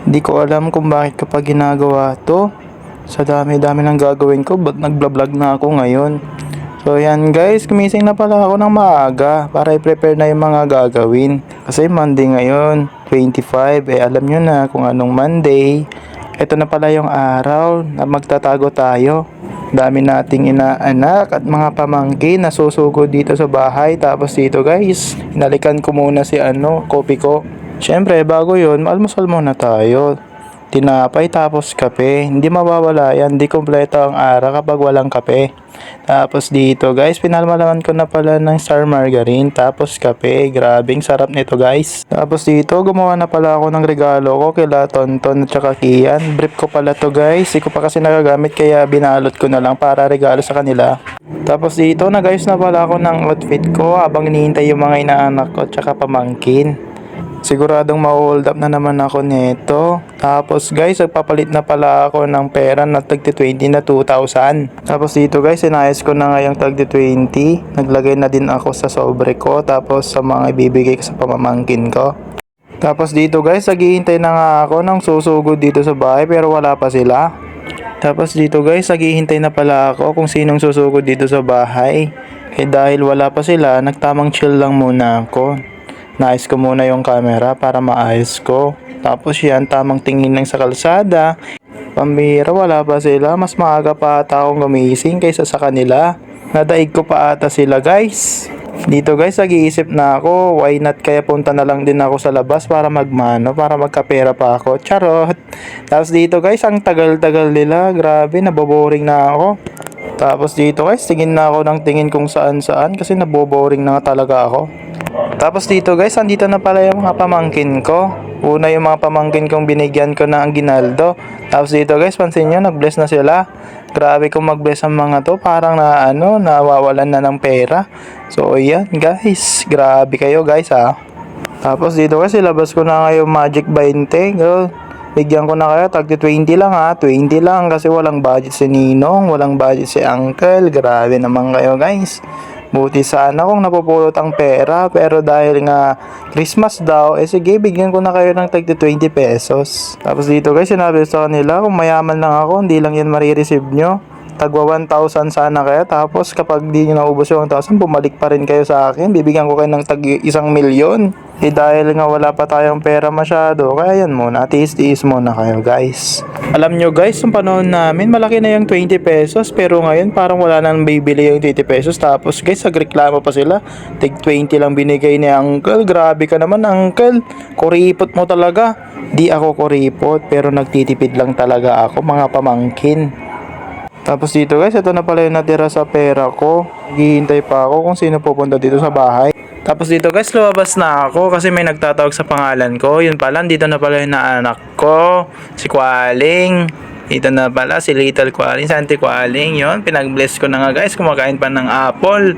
Di ko alam kung bakit ko pa ginagawa to. Sa dami-dami ng gagawin ko, ba't nagblog na ako ngayon? So yan guys, gumising na pala ako ng maaga para i-prepare na yung mga gagawin. Kasi Monday ngayon, 25, alam nyo na kung anong Monday. Ito na pala yung araw na magtatago tayo. Dami nating inaanak at mga pamangkin na susugod dito sa bahay. Tapos dito guys, hinalikan ko muna si kopi ko. Syempre bago yun, almusal muna tayo. Tinapay tapos kape. Hindi mawawala yan. Hindi kompleto ang araw kapag walang kape. Tapos dito guys, pinalmalaman ko na pala ng Star Margarine. Tapos kape. Grabing sarap nito guys. Tapos dito, gumawa na pala ako ng regalo ko kila Tonton at saka Kian. Brief ko pala to guys. Hindi ko pa kasi nagagamit kaya binalot ko na lang para regalo sa kanila. Tapos dito, nag-ayos na pala ako ng outfit ko habang hinihintay yung mga inaanak ko at saka pamangkin. Siguradong ma-hold up na naman ako nito. Tapos guys, nagpapalit na pala ako ng pera na tagti 20 na 2,000. Tapos dito guys, sinayos ko na nga yung tagti 20. Naglagay na din ako sa sobre ko. Tapos sa mga ibibigay ko sa pamamangkin ko. Tapos dito guys, naghihintay na nga ako ng susugod dito sa bahay pero wala pa sila. Tapos dito guys, naghihintay na pala ako kung sinong susugod dito sa bahay. Dahil wala pa sila, nagtamang chill lang muna ako. Naayos ko muna yung camera para maayos ko. Tapos yan, tamang tingin lang sa kalsada. Pambira, wala pa sila. Mas maaga pa ata akong gumising kaysa sa kanila. Nadaig ko pa ata sila guys. Dito guys, nag-iisip na ako. Why not kaya punta na lang din ako sa labas para magmano, para magkapera pa ako. Charot. Tapos dito guys, ang tagal-tagal nila. Grabe, naboboring na ako. Tapos dito guys, tingin na ako ng tingin kung saan-saan kasi naboboring na talaga ako. Tapos dito guys, andito na pala yung mga pamangkin ko. Una yung mga pamangkin kong binigyan ko ng aguinaldo. Tapos dito guys, pansin nyo, nag-bless na sila. Grabe kung mag-bless ang mga to, parang nawawalan na ng pera. So ayan guys, grabe kayo guys ha. Tapos dito guys, ilabas ko na nga yung Magic 20. Girl, bigyan ko na kayo, tagti 20 lang ha. 20 lang kasi walang budget si Ninong, walang budget si Uncle. Grabe naman kayo guys. Buti sana kung napupulot ang pera, pero dahil nga Christmas daw, sige, bigyan ko na kayo ng tagti 20 pesos. Tapos dito guys, sinabi sa kanila, kung mayaman lang ako, hindi lang yan marireceive nyo. Tagwa 1,000 sana kayo, tapos kapag di nyo naubos yung 1,000, bumalik pa rin kayo sa akin. Bibigyan ko kayo ng tag 1,000,000. Dahil nga wala pa tayong pera masyado, kaya yan muna, tiis-tiis muna kayo guys. Alam nyo guys, yung panahon namin, malaki na yung 20 pesos, pero ngayon parang wala nang bibili yung 20 pesos. Tapos guys, nagreklamo pa sila, tig 20 lang binigay ni Uncle. Grabe ka naman Uncle, kuripot mo talaga. Di ako kuripot, pero nagtitipid lang talaga ako, mga pamangkin. Tapos dito guys, ito na pala yung natira sa pera ko. Naghihintay pa ako kung sino pupunta dito sa bahay. Tapos dito guys, lumabas na ako kasi may nagtatawag sa pangalan ko. Yun pala, dito na pala yung anak ko, si Kwaling. Dito na pala si Little Kwaling, Santi Kwaling. Yun, pinag-bless ko na nga guys, kumakain pa ng apple.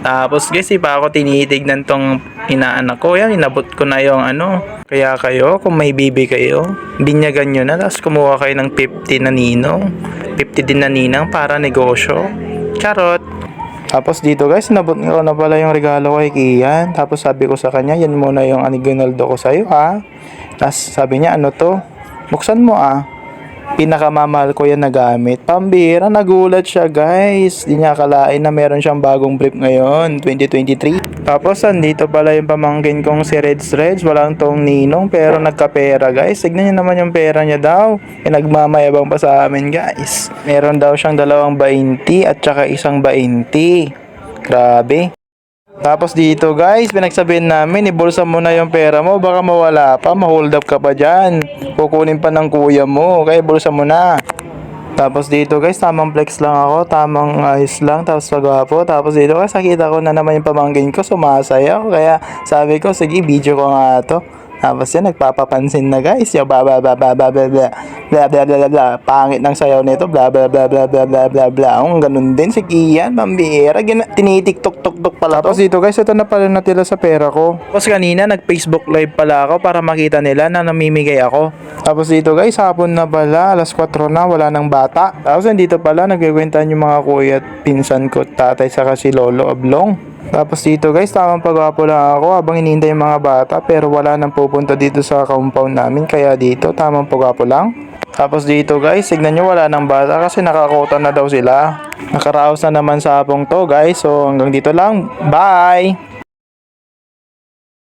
Tapos guys, pa ako tinitignan tong inaanak ko. Yan, inabot ko na yung Kaya kayo, kung may bibi kayo, binyagan nyo na. Tapos kumuha kayo ng 50 na ninong. 50 din na ninang para negosyo. Charot. Tapos dito guys, nabot ko na pala yung regalo kay Kian. Tapos sabi ko sa kanya, yan muna yung aguinaldo ko sa'yo ha. Tapos sabi niya, ano to? Buksan mo Pinakamamahal ko yan na gamit. Pambira, nagulat siya guys. Di niya akalain na meron siyang bagong brief ngayon, 2023. Tapos andito pala yung pamangkin kong si Reds. Walang tong ninong pero nagkapera guys. Tignan niyo naman yung pera niya daw. Nagmamayabang pa sa amin guys. Meron daw siyang 2 20 at saka 1 20. Grabe. Tapos dito guys, pinagsabihin namin, ibulsa mo na yung pera mo, baka mawala pa, ma-hold up ka pa dyan. Kukunin pa ng kuya mo, kaya bulsa mo na. Tapos dito guys, tamang flex lang ako, tamang ayos lang, tapos pagwapo. Tapos dito guys, nakita ko na naman yung pamangkin ko, sumasayaw. Kaya sabi ko, sige, video ko nga to. Tapos yan, nagpapapansin na guys. Yung bla bla bla bla bla bla bla bla bla bla bla. Pangit ng sayaw nito. Bla bla bla bla bla bla bla bla. Ganun din si Kian. Pambira. Tinitik-tok-tok-tok pala. Tapos dito guys, ito na pala natira sa pera ko. Tapos kanina, nag-Facebook live pala ako para makita nila na namimigay ako. Tapos dito guys, hapon na pala, alas 4 na, wala nang bata. Tapos dito pala, nagkikwentan yung mga kuya at pinsan ko, tatay saka si Lolo Ablong. Tapos dito guys, tamang pagwapo lang ako habang hinihintay yung mga bata, pero wala nang pupunta dito sa compound namin, kaya dito tamang pagwapo lang. Tapos dito guys, tignan nyo, wala nang bata kasi nakakota na daw sila. Nakaraos na naman sa hapong to guys, so hanggang dito lang, bye!